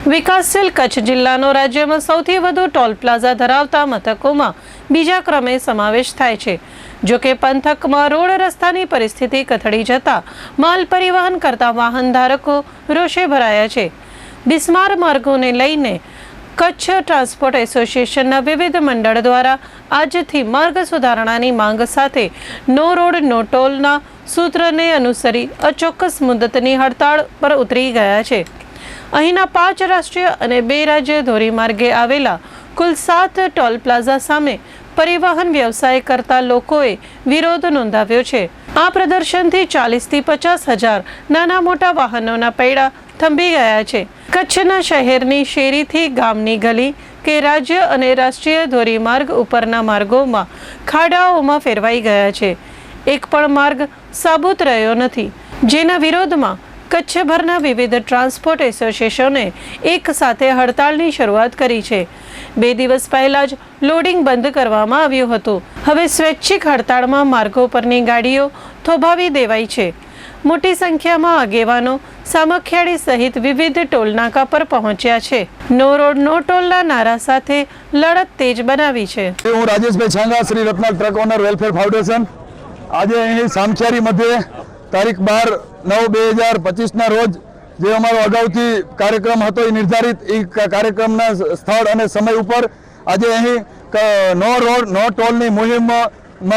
વિકાસશીલ કચ્છ જિલ્લાનો રાજ્યમાં સૌથી વધુ ટોલ પ્લાઝા ધરાવતા મથકોમાં બીજા ક્રમે સમાવેશ થાય છે। જો કે પંથકમાં રોડ રસ્તાની પરિસ્થિતિ કથળી જતા માલ પરિવહન કરતા વાહન ધારકો રોષે ભરાયા છે। બિસ્માર માર્ગોને લઈને કચ્છ ટ્રાન્સપોર્ટ એસોસિએશનના વિવિધ મંડળ દ્વારા આજથી માર્ગ સુધારણાની માંગ સાથે નો રોડ નો ટોલના સૂત્રને અનુસરી અચોક્કસ મુદતની હડતાળ પર ઉતરી ગયા છે। અહીંના 5 રાષ્ટ્રીય અને 2 રાજ્ય ધોરીમાર્ગે આવેલા કુલ 7 ટોલ પ્લાઝા સામે પરિવહન વ્યવસાય કરતા લોકોએ વિરોધ નોંધાવ્યો છે। આ પ્રદર્શનથી 40 થી 50 હજાર નાના મોટા વાહનોના પૈડા થંભી ગયા છે। કચ્છના શહેરની શેરીથી ગામની ગલી કે રાજ્ય અને રાષ્ટ્રીય ધોરીમાર્ગ ઉપરના માર્ગોમાં ખાડાઓમાં ફેરવાઈ ગયા છે। એક પણ માર્ગ સાબુત રહ્યો નથી, જેના વિરોધમાં કચ્છભરના વિવિધ ટ્રાન્સપોર્ટ એસોસિએશને એક સાથે હડતાળની શરૂઆત કરી છે। 2 દિવસ પહેલા જ લોડિંગ બંધ કરવામાં આવ્યું હતું। હવે સ્વૈચ્છિક હડતાળમાં માર્ગો પરની ગાડીઓ થોભાવી દેવાઈ છે। મોટી સંખ્યામાં આગેવાનો સામખિયાળી સહિત વિવિધ ટોલનાકા પર પહોંચ્યા છે। નો રોડ નો ટોલના નારા સાથે લડત તેજ બનાવી છે। હું રાજેશભાઈ છાંગા, શ્રી રત્ના ટ્રક ઓનર વેલફેર ફાઉન્ડેશન। આજે અહીં સામખિયાળી મધ્યે તારીખ 12/9/2025 રોજ જે અમારો અગાઉથી કાર્યક્રમ હતો એ નિર્ધારિત એ કાર્યક્રમના સ્થળ અને સમય ઉપર આજે અહીં નો રોડ નો ટોલની મુહિમમાં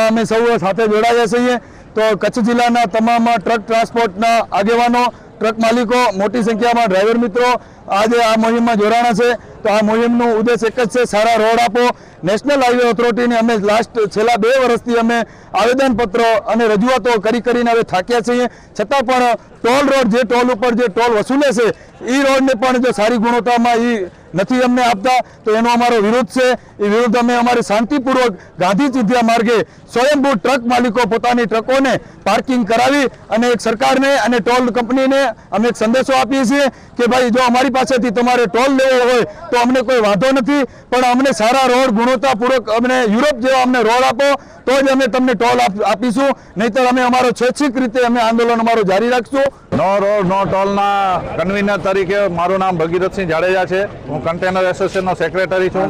અમે સૌ સાથે જોડાયા છીએ। તો કચ્છ જિલ્લાના તમામ ટ્રક ટ્રાન્સપોર્ટના આગેવાનો, ટ્રક માલિકો, મોટી સંખ્યામાં ડ્રાઈવર મિત્રો આજે આ મુહિમમાં જોડાણા છે। તો આ મુહિમનો ઉદ્દેશ એક જ છે, સારા રોડ આપો। નેશનલ હાઈવે ઓથોરિટીને અમે છેલ્લા 2 વર્ષથી અમે આવેદનપત્રો અને રજૂઆતો કરીને હવે થાક્યા છીએ, છતાં પણ ટોલ રોડ જે ટોલ ઉપર જે ટોલ વસૂલે છે એ રોડને પણ જો સારી ગુણવત્તામાં એ નથી અમને આપતા, તો એનો અમારો વિરોધ છે। એ વિરુદ્ધ અમે અમારી શાંતિપૂર્વક ગાંધી ચિંધ્યા માર્ગે સ્વયંભૂ ટ્રક માલિકો પોતાની ટ્રકોને પાર્કિંગ કરાવી અને એક સરકારને અને ટોલ કંપનીને અમે એક સંદેશો આપીએ છીએ કે ભાઈ જો અમારી પાસેથી તમારે ટોલ લેવો હોય તો અમને કોઈ વાંધો નથી, પણ અમને સારા રોડ ગુણવત્તાપૂર્વક અમને યુરોપ જેવા અમને રોડ આપો તો જ અમે તમને ટોલ આપીશું, નહીંતર અમે અમારો સ્વૈચ્છિક રીતે અમે આંદોલન અમારું જારી રાખશું। નો રોડ નો ટોલના કન્વીનર તરીકે મારું નામ ભગીરથસિંહ જાડેજા છે। હું કન્ટેનર એસોસિએશનનો સેક્રેટરી છું।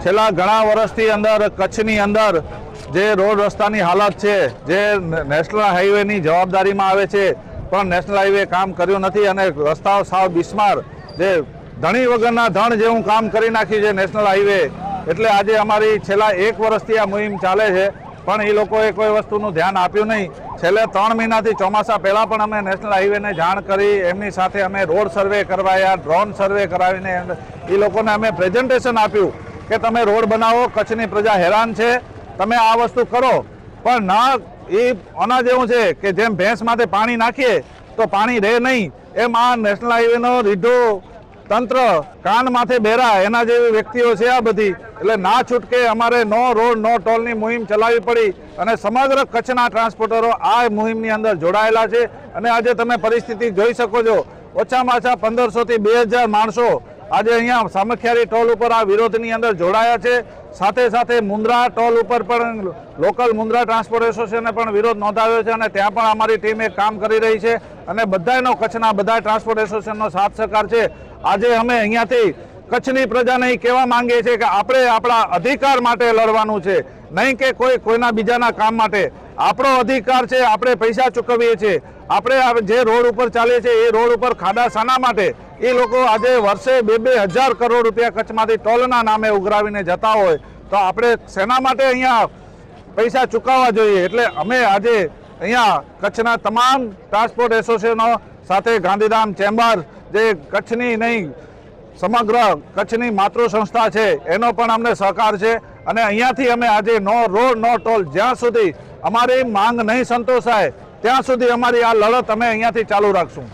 છેલ્લા ઘણા વર્ષથી અંદર કચ્છની અંદર જે રોડ રસ્તાની હાલત છે, જે નેશનલ હાઈવેની જવાબદારીમાં આવે છે, પણ નેશનલ હાઈવે કામ કર્યું નથી અને રસ્તાઓ સાવ બિસ્માર, જે ધણી વગરના ધણ જેવું કામ કરી નાખ્યું છે નેશનલ હાઈવે। એટલે આજે અમારી છેલ્લા 1 વર્ષથી આ મુહિમ ચાલે છે, પણ એ લોકોએ કોઈ વસ્તુનું ધ્યાન આપ્યું નહીં। છેલ્લે 3 મહિનાથી ચોમાસા પહેલાં પણ અમે નેશનલ હાઈવેને જાણ કરી, એમની સાથે અમે રોડ સર્વે કરવાયા, ડ્રોન સર્વે કરાવીને એ લોકોને અમે પ્રેઝન્ટેશન આપ્યું કે તમે રોડ બનાવો, કચ્છની પ્રજા હેરાન છે, તમે આ વસ્તુ કરો। પણ ના, એ આના જેવું છે કે જેમ ભેંસ માથે પાણી નાખીએ તો પાણી રહે નહીં, એમ આ નેશનલ હાઈવેનો રીઢો તંત્ર કાન માથે બેરા એના જેવી વ્યક્તિઓ છે આ બધી। એટલે ના છૂટકે અમારે નો રોડ નો ટોલની મુહિમ ચલાવવી પડી અને સમગ્ર કચ્છના ટ્રાન્સપોર્ટરો આ મુહિમની અંદર જોડાયેલા છે। અને આજે તમે પરિસ્થિતિ જોઈ શકો છો, ઓછામાં ઓછા 1500 થી 2000 માણસો આજે અહીંયા સામખિયાળી ટોલ ઉપર આ વિરોધની અંદર જોડાયા છે। સાથે સાથે મુન્દ્રા ટોલ ઉપર પણ લોકલ મુન્દ્રા ટ્રાન્સપોર્ટ એસોસિએશને પણ વિરોધ નોંધાવ્યો છે અને ત્યાં પણ અમારી ટીમ એક કામ કરી રહી છે અને બધાનો કચ્છના બધા ટ્રાન્સપોર્ટ એસોસિએશનનો સાથ સહકાર છે। આજે અમે અહીંયાથી કચ્છની પ્રજાને કહેવા માંગીએ છીએ કે આપણે આપણા અધિકાર માટે લડવાનું છે, નહીં કે કોઈના બીજાના કામ માટે। આપણો અધિકાર છે, આપણે પૈસા ચૂકવીએ છીએ, આપણે જે રોડ ઉપર ચાલીએ છીએ એ રોડ ઉપર ખાડા શાના માટે? એ લોકો આજે વર્ષે 2-2 હજાર કરોડ રૂપિયા કચ્છમાંથી ટોલના નામે ઉઘરાવીને જતા હોય તો આપણે શેના માટે અહીંયા પૈસા ચૂકવવા જોઈએ? એટલે અમે આજે અહીંયા કચ્છના તમામ ટ્રાન્સપોર્ટ એસોસિએશનો સાથે ગાંધીધામ ચેમ્બર, જે કચ્છની નહીં સમગ્ર કચ્છની માતૃ સંસ્થા છે, એનો પણ અમને સહકાર છે અને અહીંયાથી અમે આજે નો રોડ નો ટોલ જ્યાં સુધી અમારી માંગ નહીં સંતોષાય ત્યાં સુધી અમારી આ લડત અમે અહીંયાથી ચાલુ રાખશું।